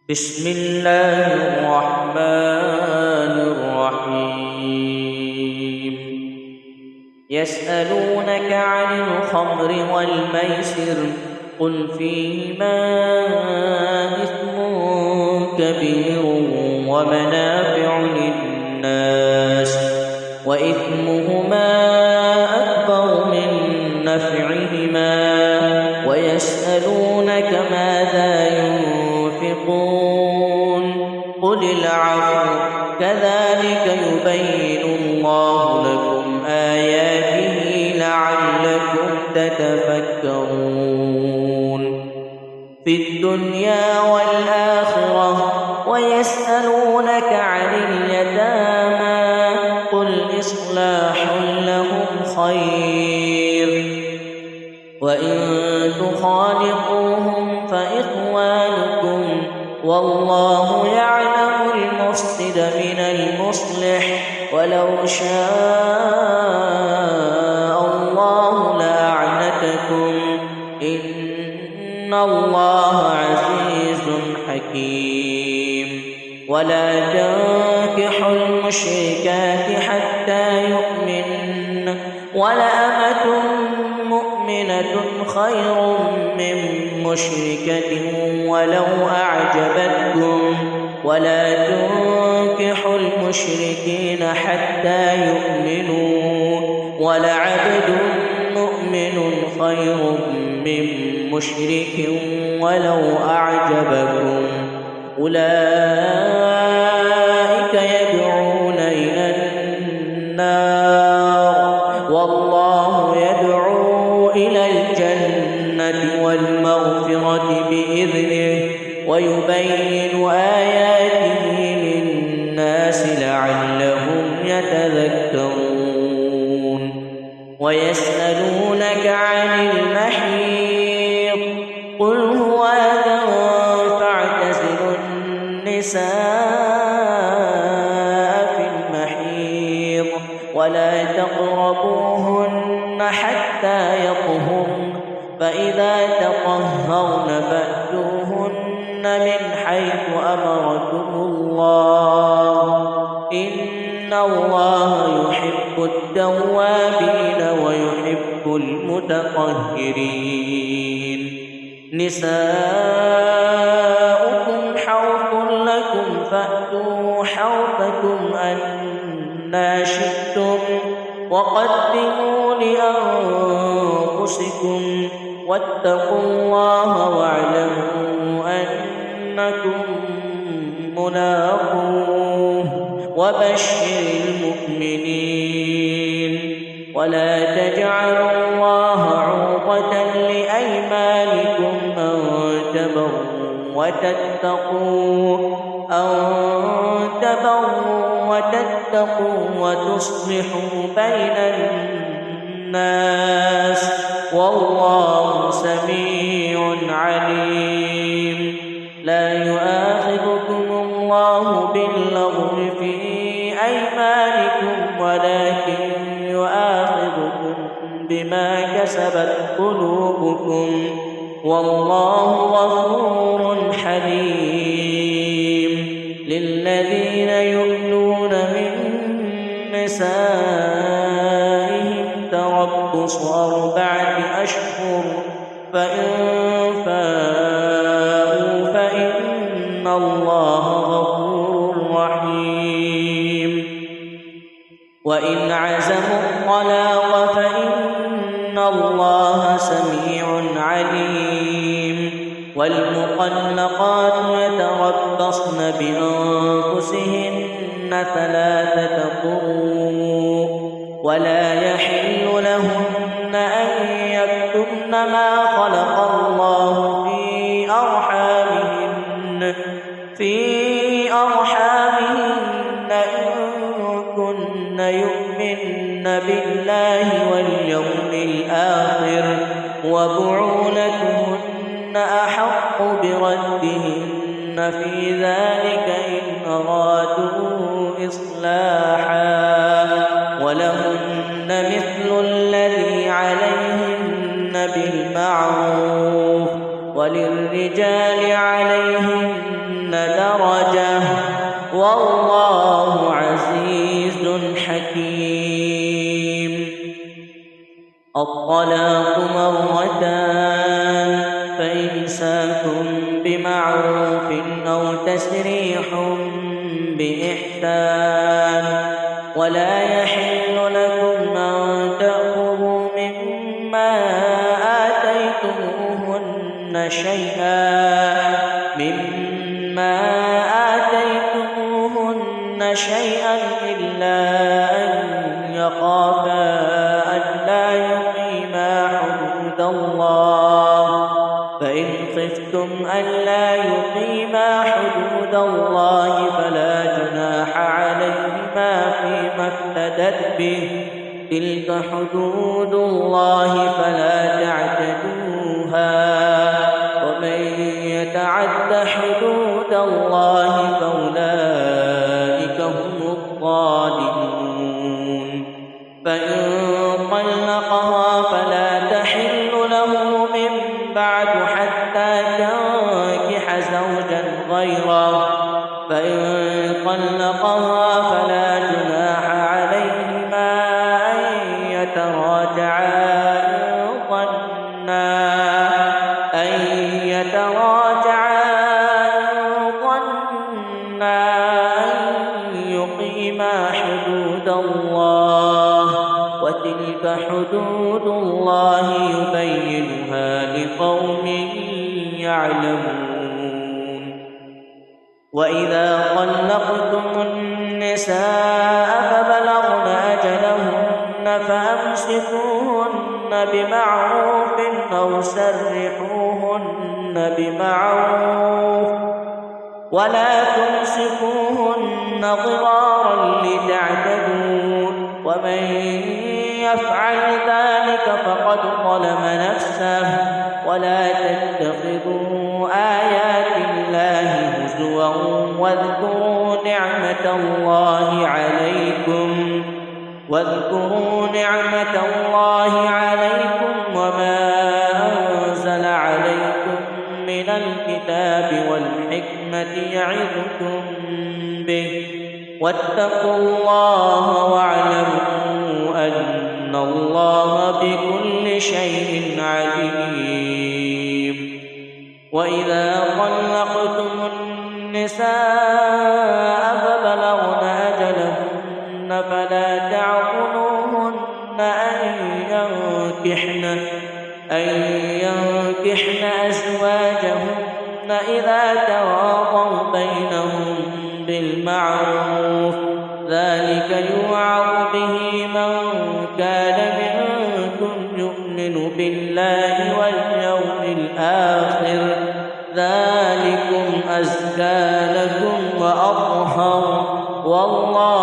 بسم الله الرحمن الرحيم يسألونك عن الخمر والميسر قل فيهما إثم كبير ومنافع للناس وإثمهما أكبر من نفعهما ويسألونك ماذا ينفقون قل العفو كذلك يبين الله لكم آياته لعلكم تتفكرون في الدنيا والآخرة ويسألونك عن اليتامى قل إصلاح لهم خير وإن تخالطوهم فإخوانكم والله يعلم المفسد من المصلح ولو شاء الله لأعنتكم إن الله عزيز حكيم ولا تنكحوا المشركات حتى يؤمن ولأمة مؤمنة خير من مشركة ولو أعجبتكم ولا تنكحوا المشركين حتى يؤمنوا ولعبد مؤمن خير من مشرك ولو أعجبكم أولئك يدعون إلى النار والله يدعو إلى الجنة والمغفرة بإذنه ويبين آياته للناس لعلهم يتذكرون ويسألونك عن المحيض قل هو أذى فاعتزلوا النساء في المحيض ولا تقربوهن حتى يطهرن فإذا تطهرن فأتوهن من حيث أمركم الله إن الله يحب التوابين ويحب المتطهرين نساؤكم حرث لكم فأتوا حرثكم أنى شئتم وقدموا لأنفسكم واتقوا الله واعلموا أنكم ملاقوه وبشر المؤمنين ولا تجعلوا الله عرضة لأيمانكم أن تبروا وتتقوا وتصلحوا بين الناس والله سميع عليم لا يؤاخذكم الله باللغو في أيمانكم ولكن يؤاخذكم بما كسبت قلوبكم والله غفور حليم للذين يؤلون من نسائهم تربص 4 أشهر فإن فاءوا فإن الله غفور رحيم وإن عزموا الطلاق فإن الله سميع عليم والمطلقات يتربصن بأنفسهن 3 قروء ولا يحل لهن أن يكتمن ما خلق الله في أرحامهن إن كن يؤمن بالله واليوم الآخر وبعولتهن أحق بردهن في ذلك إن أرادوا إصلاحا ولهن مثل الذي عليهن بالمعروف وللرجال وللرجال عليهن درجة والله عزيز حكيم. الطلاق مرتان فإمساك بمعروف أو تسريح بإحسان ولا يحل لكم أن تأخذوا مما آتيتموهن شيئا إلا أن يخافا ألا يقيما حدود الله فإن خفتم ألا يقيما حدود الله فلا جناح عليهما فيما افتدت به تلك حدود الله فلا تعتدوها ومن يتعد حدود الله فأولئك هم الظالمون. فإن طلقها فلا تحل له من بعد حتى تنكح زوجا غيره فإن طلقها فلا جناح عليهما أن يتراجعا إن ظنا أن يقيما حدود الله وتلك حدود الله يبينها لقوم يعلمون. وإذا طلقتم النساء فبلغن أجلهن فأمسكوهن بمعروف أو سرحوهن بمعروف ولا تمسكوهن ضرارا لتعتدوا ومن يفعل ذلك فقد ظلم نفسه ولا تتخذوا آيات الله هزوا واذكروا نعمة الله عليكم وما أنزل عليكم من الكتاب والحكمة يعظكم به واتقوا الله واعلموا أن الله بكل شيء عليم. وإذا طلقتم النساء فبلغن أجلهن فلا تعضلوهن أن ينكحن أزواجهن إذا تراضوا بينهم بالمعروف ذلك يوعظ به من كان منكم يؤمن بالله واليوم الآخر ذلكم أزكى لكم وأطهر والله